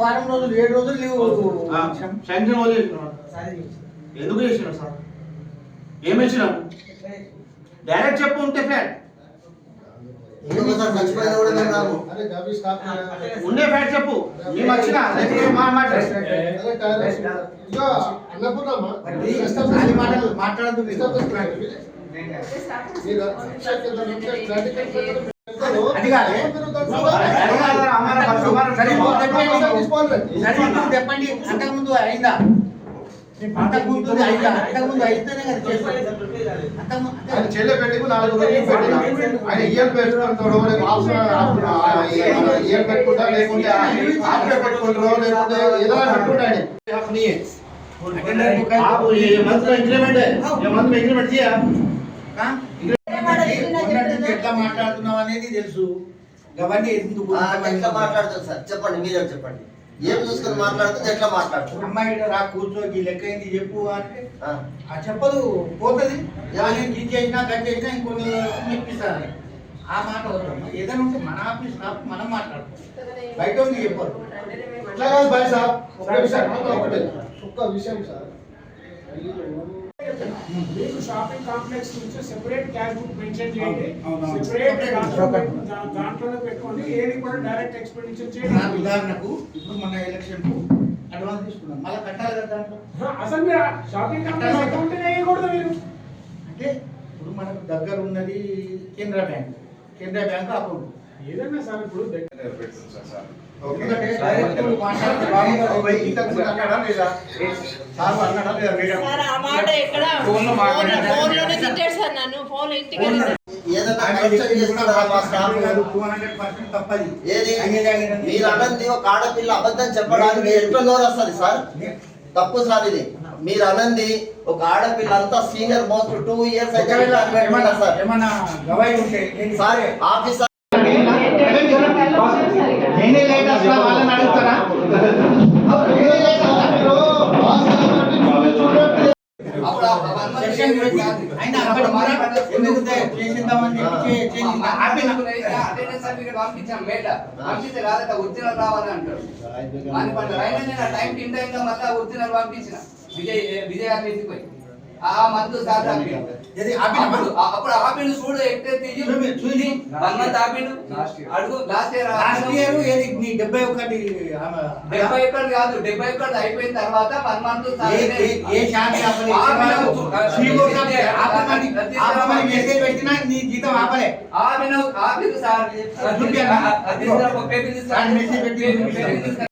వారం రోజులు 7 రోజులు లీవ్ శాంక్షన్ ఎందుకు చేసినాడు సార్? ఏమి ఇచ్చినాడు డైరెక్ట్ చెప్పు ఉంటే ఫ్లాట్ ఉండే ఫ్లాట్ చెప్పు మేము వచ్చినా మాట్లాడదు అది కాదు చెప్పండి. అంతకుముందు అయిందా? అంతకుముందు అయితేనే చెల్లె పెట్టి 4 రోజులు పెట్టినా ఆయన ఇయర్ పెట్టుకుంటాడో ఇయర్ పెట్టుకుంటా లేకుంటే ఆఫ్టర్ పెట్టుకుంటారో లేకుంటే ఏదో పెట్టుకుంటాడు. ఎట్లా మాట్లాడుతున్నావు అనేది తెలుసు. అవన్నీ ఎందుకు ఎట్లా మాట్లాడుతుంది సార్ చెప్పండి, మీరే చెప్పండి. ఏం చూసుకొని మాట్లాడుతుంది, ఎట్లా మాట్లాడుతుంది? అమ్మాయి రా కూర్చోకి లెక్క ఏంటి చెప్పు అంటే చెప్పదు, పోతుంది. ఇది చేసినా గది చేసినా ఇంకొన్ని ఇప్పిస్తాను. ఆ మాట వద్దాం. ఏదైనా ఉంటే మన ఆఫీస్ మనం మాట్లాడుతాం, బయట ఉంది చెప్పదు. ఒక్క విషయం సార్, మీకు షాపింగ్ కాంప్లెక్స్ నుంచి సెపరేట్ క్యాష్ బుక్ మెన్షన్ చేయండి. సెపరేట్ దాంట్లోనే పెట్టుకోండి. ఏది కూడా డైరెక్ట్ ఎక్స్పెండిచర్ చేయండి. ఉదాహరణకు ఇప్పుడు మన ఎలక్షన్ కు అడ్వాన్స్ తీసుకున్నాం, మళ్ళీ కట్టాలి కదా దాంట్లో. అసలు మీరు షాపింగ్ కాంప్లెక్స్ అకౌంట్ వేయకూడదు. మీరు అంటే ఇప్పుడు మనకు దగ్గర ఉన్నది కెనరా బ్యాంక్ అకౌంట్ ఏదన్నా సార్ ఇప్పుడు మీరు అన్నది ఒక ఆడపిల్ల అబద్ధం చెప్పడానికి ఎట్లా నోరు వస్తుంది సార్? తప్పు సార్ ఇది. మీరు అనంది ఒక ఆడపిల్ల అంతా సీనియర్ మోస్ట్ 2 years అయితే సార్ ఆఫీసర్ నేనే లేట్ అసలు వాళ్ళని అడుగుతారా? ఒరిజినల్ రావాలి అంటారు. ఒరిజినల్ పంపించిన విజయ్ పోయి ఆ మందు సార్ అప్పుడు ఆపిల్ చూడు ఎట్టే చూసి 1 month ఆపిల్ అడుగు లాస్ట్ ఇయర్ 71 కాదు 71 అయిపోయిన తర్వాత 1 month ఆపిల్ సార్